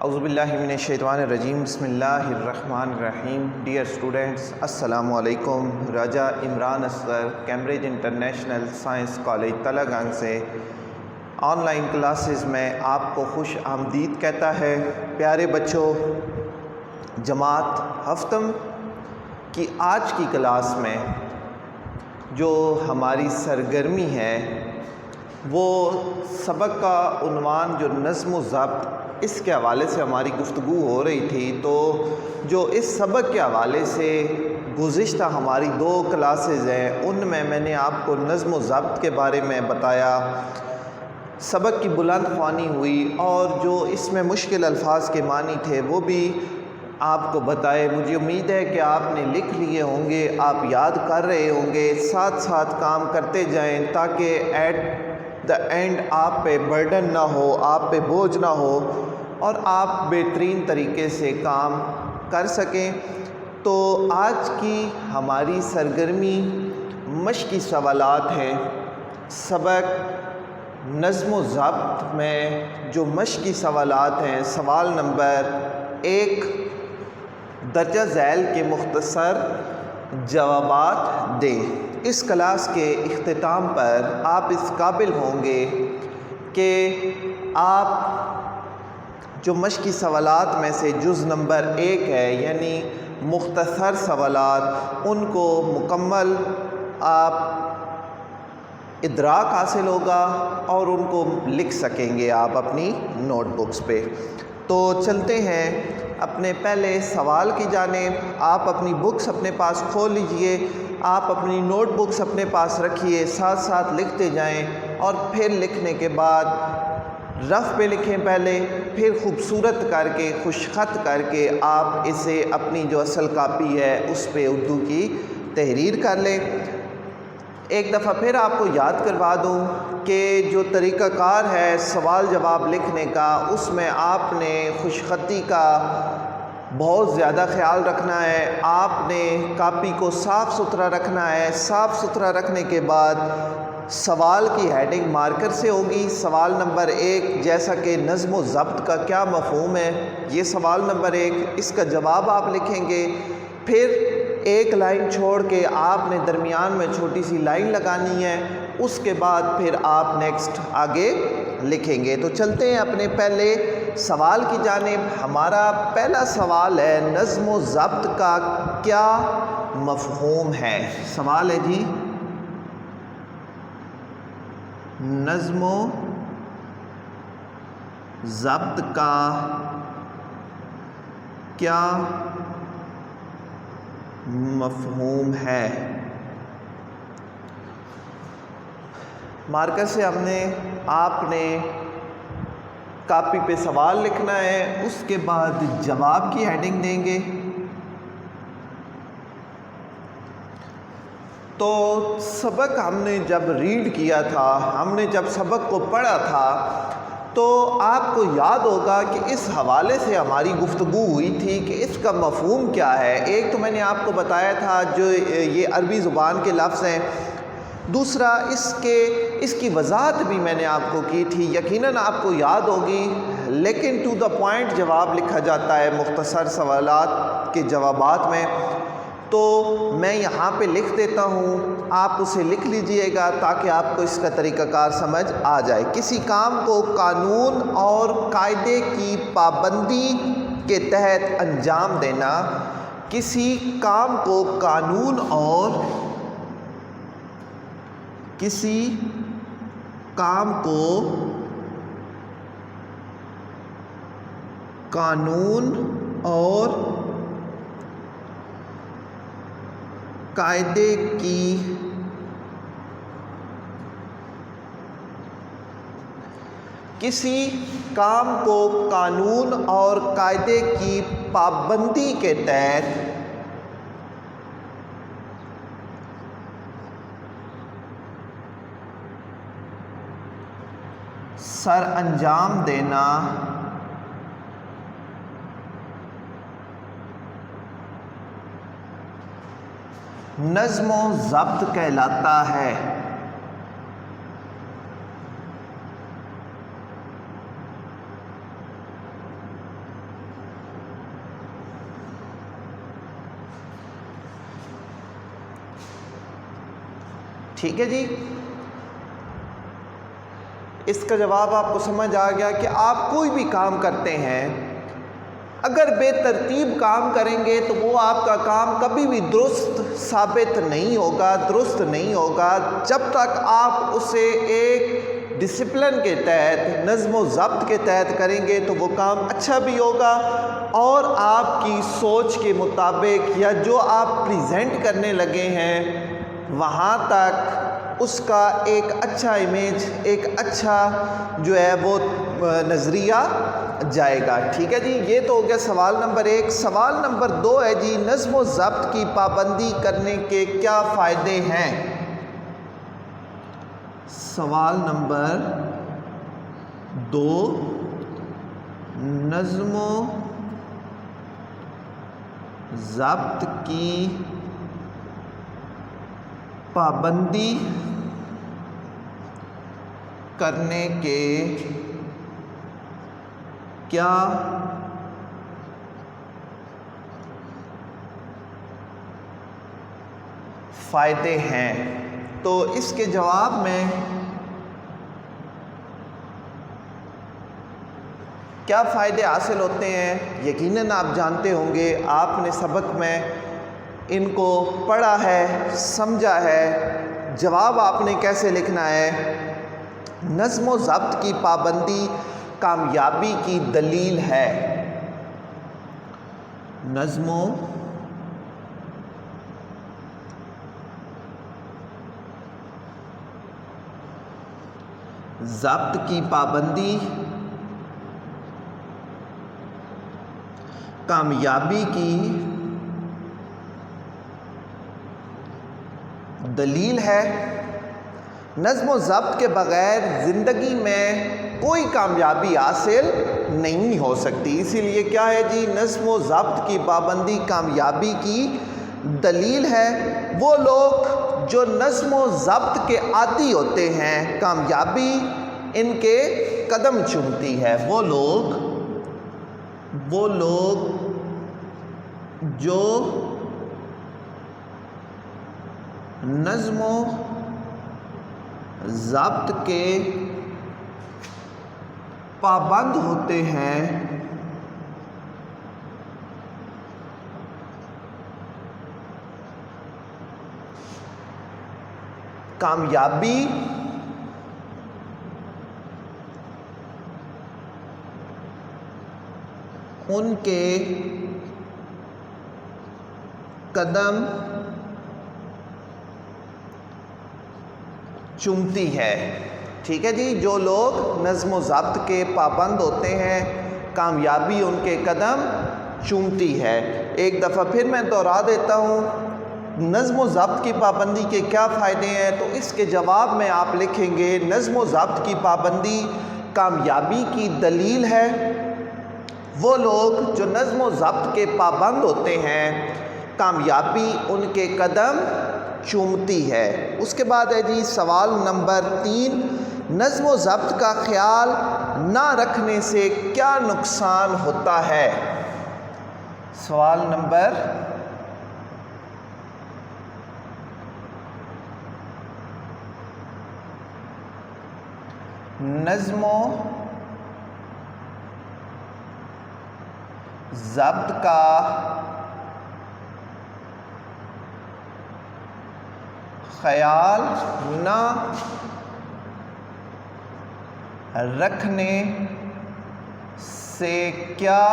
اعوذ باللہ من الشیطان الرجیم بسم اللہ الرحمن الرحیم. ڈیئر اسٹوڈنٹس، السلام علیکم. Raja Imran Asghar Cambridge International Science College Talagang سے آن لائن کلاسز میں آپ کو خوش آمدید کہتا ہے. پیارے بچوں، جماعت ہفتم کی آج کی کلاس میں جو ہماری سرگرمی ہے وہ سبق کا عنوان جو نظم و ضبط، اس کے حوالے سے ہماری گفتگو ہو رہی تھی. تو جو اس سبق کے حوالے سے گزشتہ ہماری 2 کلاسز ہیں ان میں نے آپ کو نظم و ضبط کے بارے میں بتایا. سبق کی بلند خوانی ہوئی اور جو اس میں مشکل الفاظ کے معنی تھے وہ بھی آپ کو بتائے. مجھے امید ہے کہ آپ نے لکھ لیے ہوں گے، آپ یاد کر رہے ہوں گے. ساتھ ساتھ کام کرتے جائیں تاکہ ایٹ دا اینڈ آپ پہ برڈن نہ ہو، آپ پہ بوجھ نہ ہو اور آپ بہترین طریقے سے کام کر سکیں. تو آج کی ہماری سرگرمی مشقی سوالات ہیں. سبق نظم و ضبط میں جو مشقی سوالات ہیں، سوال نمبر 1 درجہ ذیل کے مختصر جوابات دیں. اس کلاس کے اختتام پر آپ اس قابل ہوں گے کہ آپ جو مشقی سوالات میں سے جز نمبر 1 ہے یعنی مختصر سوالات، ان کو مکمل آپ ادراک حاصل ہوگا اور ان کو لکھ سکیں گے آپ اپنی نوٹ بکس پہ. تو چلتے ہیں اپنے پہلے سوال کی جانب. آپ اپنی بکس اپنے پاس کھول لیجئے، آپ اپنی نوٹ بکس اپنے پاس رکھیے، ساتھ ساتھ لکھتے جائیں اور پھر لکھنے کے بعد رف پہ لکھیں پہلے، پھر خوبصورت کر کے خوش خط کر کے آپ اسے اپنی جو اصل کاپی ہے اس پہ اردو کی تحریر کر لیں. ایک دفعہ پھر آپ کو یاد کروا دوں کہ جو طریقہ کار ہے سوال جواب لکھنے کا، اس میں آپ نے خوش خطی کا بہت زیادہ خیال رکھنا ہے. آپ نے کاپی کو صاف ستھرا رکھنا ہے. صاف ستھرا رکھنے کے بعد سوال کی ہیڈنگ مارکر سے ہوگی. سوال نمبر 1 جیسا کہ نظم و ضبط کا کیا مفہوم ہے، یہ سوال نمبر 1، اس کا جواب آپ لکھیں گے. پھر ایک لائن چھوڑ کے آپ نے درمیان میں چھوٹی سی لائن لگانی ہے، اس کے بعد پھر آپ نیکسٹ آگے لکھیں گے. تو چلتے ہیں اپنے پہلے سوال کی جانب. ہمارا پہلا سوال ہے نظم و ضبط کا کیا مفہوم ہے. سوال ہے جی، نظم و ضبط کا کیا مفہوم ہے. مارکر سے آپ نے کاپی پہ سوال لکھنا ہے، اس کے بعد جواب کی ہیڈنگ دیں گے. تو سبق ہم نے جب ریڈ کیا تھا، ہم نے جب سبق کو پڑھا تھا تو آپ کو یاد ہوگا کہ اس حوالے سے ہماری گفتگو ہوئی تھی کہ اس کا مفہوم کیا ہے. ایک تو میں نے آپ کو بتایا تھا جو یہ عربی زبان کے لفظ ہیں، دوسرا اس کی وضاحت بھی میں نے آپ کو کی تھی، یقیناً آپ کو یاد ہوگی. لیکن ٹو دا پوائنٹ جواب لکھا جاتا ہے مختصر سوالات کے جوابات میں. تو میں یہاں پہ لکھ دیتا ہوں، آپ اسے لکھ لیجئے گا تاکہ آپ کو اس کا طریقہ کار سمجھ آ جائے. کسی کام کو قانون اور قاعدے کی پابندی کے تحت انجام دینا. کسی کام کو قانون اور قاعدے کی پابندی کے تحت سر انجام دینا نظم و ضبط کہلاتا ہے. ٹھیک ہے جی، اس کا جواب آپ کو سمجھ آ گیا کہ آپ کوئی بھی کام کرتے ہیں اگر بے ترتیب کام کریں گے تو وہ آپ کا کام کبھی بھی درست ثابت نہیں ہوگا، درست نہیں ہوگا۔ جب تک آپ اسے ایک ڈسپلن کے تحت، نظم و ضبط کے تحت کریں گے تو وہ کام اچھا بھی ہوگا اور آپ کی سوچ کے مطابق یا جو آپ پریزنٹ کرنے لگے ہیں وہاں تک اس کا ایک اچھا امیج، ایک اچھا جو ہے وہ نظریہ جائے گا۔ ٹھیک ہے جی، یہ تو ہو گیا سوال نمبر 1۔ سوال نمبر 2 ہے جی، نظم و ضبط کی پابندی کرنے کے کیا فائدے ہیں؟ سوال نمبر 2، نظم و ضبط کی پابندی کرنے کے کیا فائدے ہیں؟ تو اس کے جواب میں کیا فائدے حاصل ہوتے ہیں یقیناً آپ جانتے ہوں گے، آپ نے سبق میں ان کو پڑھا ہے، سمجھا ہے۔ جواب آپ نے کیسے لکھنا ہے؟ نظم و ضبط کی پابندی کامیابی کی دلیل ہے۔ نظم و ضبط کی پابندی کامیابی کی دلیل ہے۔ نظم و ضبط کے بغیر زندگی میں کوئی کامیابی حاصل نہیں ہو سکتی، اسی لیے کیا ہے جی، نظم و ضبط کی پابندی کامیابی کی دلیل ہے۔ وہ لوگ جو نظم و ضبط کے عادی ہوتے ہیں کامیابی ان کے قدم چومتی ہے۔ وہ لوگ جو نظم و ضبط کے پابند ہوتے ہیں کامیابی ان کے قدم چومتی ہے۔ ٹھیک ہے جی، جو لوگ نظم و ضبط کے پابند ہوتے ہیں کامیابی ان کے قدم چومتی ہے۔ ایک دفعہ پھر میں دوہرا دیتا ہوں، نظم و ضبط کی پابندی کے کیا فائدے ہیں؟ تو اس کے جواب میں آپ لکھیں گے، نظم و ضبط کی پابندی کامیابی کی دلیل ہے۔ وہ لوگ جو نظم و ضبط کے پابند ہوتے ہیں کامیابی ان کے قدم چومتی ہے۔ اس کے بعد ہے جی سوال نمبر 3، نظم و ضبط کا خیال نہ رکھنے سے کیا نقصان ہوتا ہے؟ سوال نمبر نظم و ضبط کا خیال نہ رکھنے سے کیا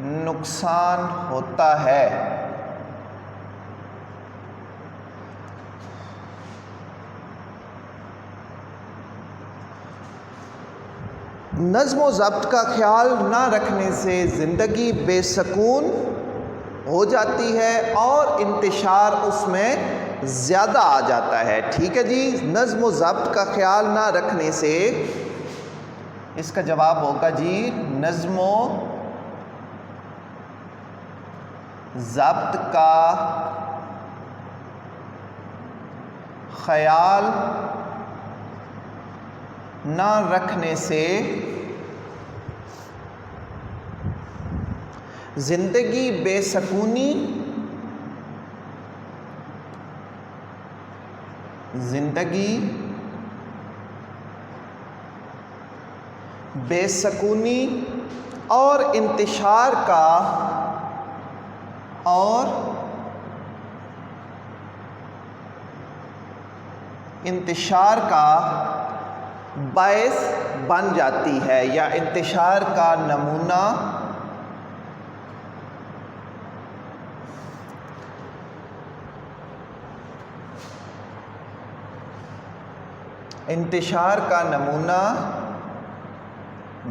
نقصان ہوتا ہے؟ نظم و ضبط کا خیال نہ رکھنے سے زندگی بے سکون ہو جاتی ہے اور انتشار اس میں زیادہ آ جاتا ہے۔ ٹھیک ہے جی، نظم و ضبط کا خیال نہ رکھنے سے اس کا جواب ہوگا جی، نظم و ضبط کا خیال نہ رکھنے سے زندگی بے سکونی زندگی بے سکونی اور انتشار کا باعث بن جاتی ہے، یا انتشار کا نمونہ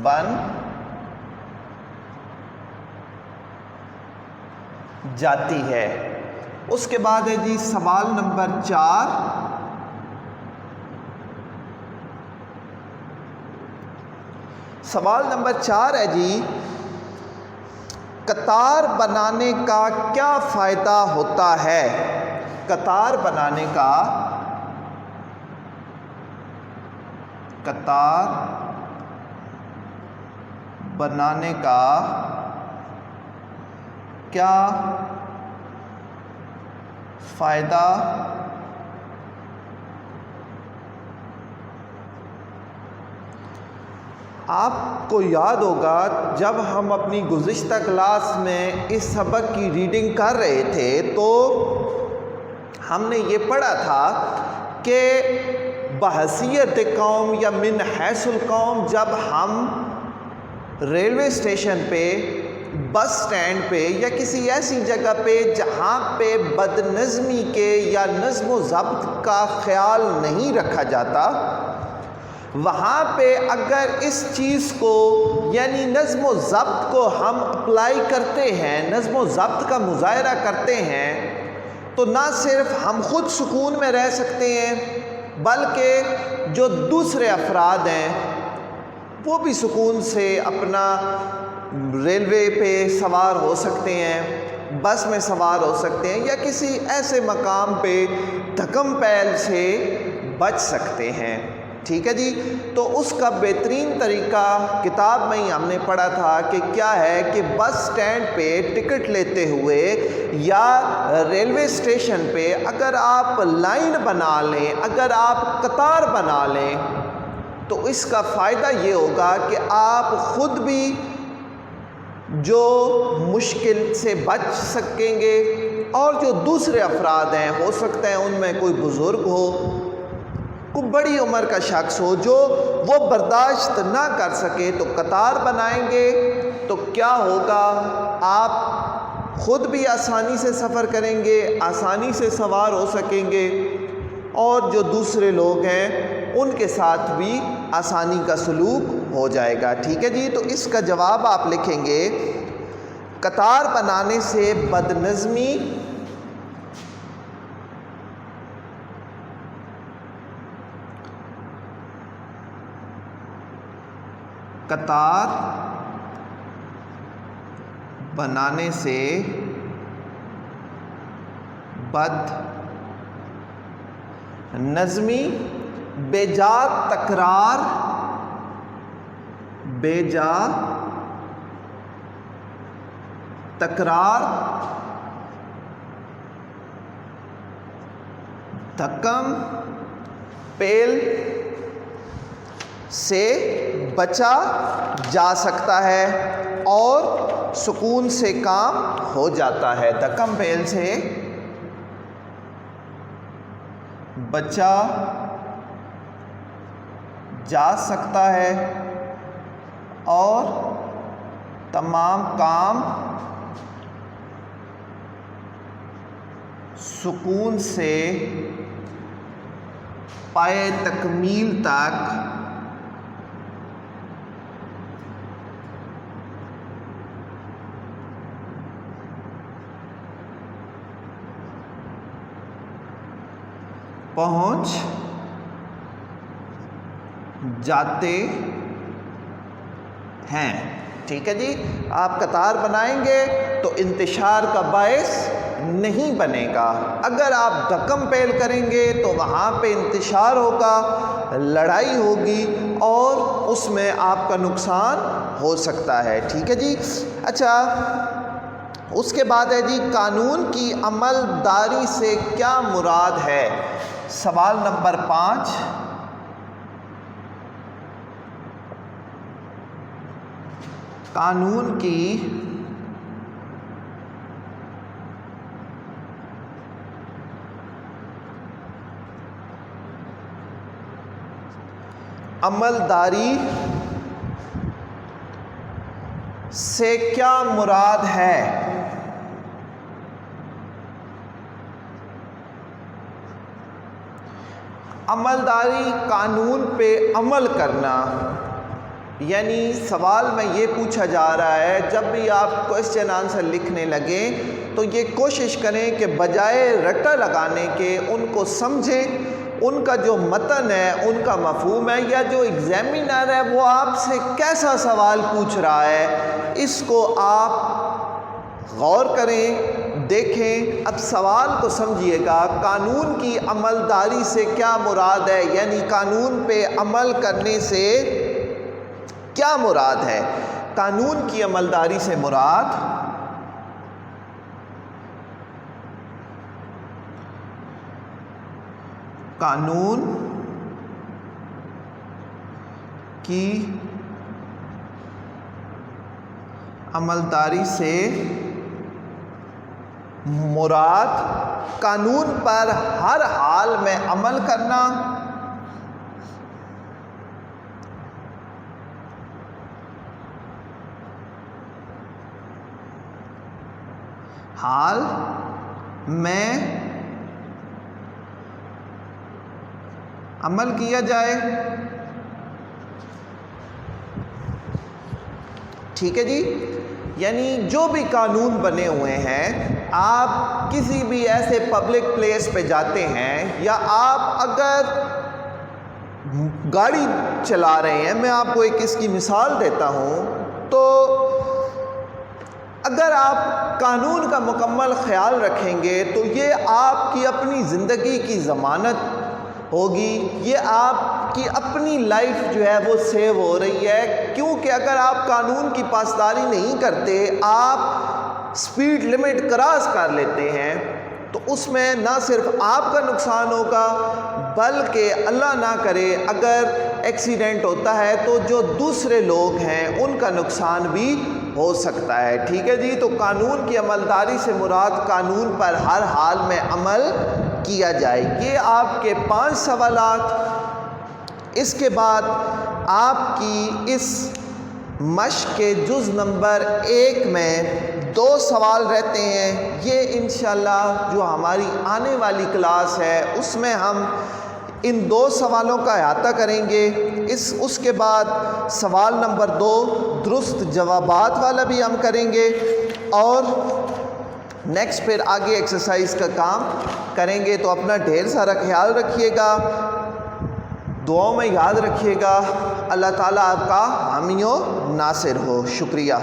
بن جاتی ہے۔ اس کے بعد ہے جی سوال نمبر 4۔ سوال نمبر 4 ہے جی، قطار بنانے کا کیا فائدہ ہوتا ہے؟ قطار بنانے کا کیا فائدہ آپ کو یاد ہوگا جب ہم اپنی گزشتہ کلاس میں اس سبق کی ریڈنگ کر رہے تھے تو ہم نے یہ پڑھا تھا کہ بحیثیت قوم یا من حیث القوم جب ہم ریلوے اسٹیشن پہ، بس سٹینڈ پہ یا کسی ایسی جگہ پہ جہاں پہ بد نظمی کے یا نظم و ضبط کا خیال نہیں رکھا جاتا، وہاں پہ اگر اس چیز کو یعنی نظم و ضبط کو ہم اپلائی کرتے ہیں، نظم و ضبط کا مظاہرہ کرتے ہیں، تو نہ صرف ہم خود سکون میں رہ سکتے ہیں بلکہ جو دوسرے افراد ہیں وہ بھی سکون سے اپنا ریلوے پہ سوار ہو سکتے ہیں، بس میں سوار ہو سکتے ہیں، یا کسی ایسے مقام پہ دھکم پیل سے بچ سکتے ہیں۔ ٹھیک ہے جی، تو اس کا بہترین طریقہ کتاب میں ہی ہم نے پڑھا تھا کہ کیا ہے کہ بس سٹینڈ پہ ٹکٹ لیتے ہوئے یا ریلوے اسٹیشن پہ اگر آپ لائن بنا لیں، اگر آپ قطار بنا لیں تو اس کا فائدہ یہ ہوگا کہ آپ خود بھی جو مشکل سے بچ سکیں گے، اور جو دوسرے افراد ہیں، ہو سکتا ہے ان میں کوئی بزرگ ہو، کوئی بڑی عمر کا شخص ہو جو وہ برداشت نہ کر سکے، تو قطار بنائیں گے تو کیا ہوگا، آپ خود بھی آسانی سے سفر کریں گے، آسانی سے سوار ہو سکیں گے، اور جو دوسرے لوگ ہیں ان کے ساتھ بھی آسانی کا سلوک ہو جائے گا۔ ٹھیک ہے جی، تو اس کا جواب آپ لکھیں گے قطار بنانے سے بد نظمی قطار بنانے سے بد نظمی، بے جا تکرار، دھکم پیل سے بچا جا سکتا ہے اور سکون سے کام ہو جاتا ہے۔ دھکم پیل سے بچا جا سکتا ہے اور تمام کام سکون سے پائے تکمیل تک پہنچ جاتے ہیں۔ ٹھیک ہے جی، آپ قطار بنائیں گے تو انتشار کا باعث نہیں بنے گا، اگر آپ دھکم پیل کریں گے تو وہاں پہ انتشار ہوگا، لڑائی ہوگی اور اس میں آپ کا نقصان ہو سکتا ہے۔ ٹھیک ہے جی، اچھا اس کے بعد ہے جی قانون کی عمل داری سے کیا مراد ہے؟ سوال نمبر 5، قانون کی عملداری سے کیا مراد ہے؟ عملداری قانون پہ عمل کرنا، یعنی سوال میں یہ پوچھا جا رہا ہے جب بھی آپ کوشچن آنسر لکھنے لگیں تو یہ کوشش کریں کہ بجائے رٹا لگانے کے ان کو سمجھیں، ان کا جو متن ہے، ان کا مفہوم ہے، یا جو ایگزامینر ہے وہ آپ سے کیسا سوال پوچھ رہا ہے، اس کو آپ غور کریں، دیکھیں۔ اب سوال کو سمجھیے گا، قانون کی عملداری سے کیا مراد ہے، یعنی قانون پہ عمل کرنے سے کیا مراد ہے؟ قانون کی عملداری سے مراد قانون کی عملداری سے مراد قانون پر ہر حال میں عمل کرنا، حال میں عمل کیا جائے۔ ٹھیک ہے جی، یعنی جو بھی قانون بنے ہوئے ہیں، آپ کسی بھی ایسے پبلک پلیس پہ جاتے ہیں یا آپ اگر گاڑی چلا رہے ہیں، میں آپ کو ایک اس کی مثال دیتا ہوں، تو اگر آپ قانون کا مکمل خیال رکھیں گے تو یہ آپ کی اپنی زندگی کی ضمانت ہوگی، یہ آپ کی اپنی لائف جو ہے وہ سیو ہو رہی ہے، کیونکہ اگر آپ قانون کی پاسداری نہیں کرتے، آپ سپیڈ لمٹ کراس کر لیتے ہیں، تو اس میں نہ صرف آپ کا نقصان ہوگا بلکہ اللہ نہ کرے اگر ایکسیڈنٹ ہوتا ہے تو جو دوسرے لوگ ہیں ان کا نقصان بھی ہو سکتا ہے۔ ٹھیک ہے جی، تو قانون کی عملداری سے مراد قانون پر ہر حال میں عمل کیا جائے۔ یہ آپ کے 5 سوالات۔ اس کے بعد آپ کی اس مشق کے جز نمبر 1 میں 2 سوال رہتے ہیں۔ یہ انشاءاللہ جو ہماری آنے والی کلاس ہے اس میں ہم ان 2 سوالوں کا احاطہ کریں گے۔ اس کے بعد سوال نمبر 2 درست جوابات والا بھی ہم کریں گے، اور نیکسٹ پھر آگے ایکسرسائز کا کام کریں گے۔ تو اپنا ڈھیر سارا خیال رکھیے گا، دعاؤں میں یاد رکھیے گا۔ اللہ تعالیٰ آپ کا حامی و ناصر ہو۔ شکریہ۔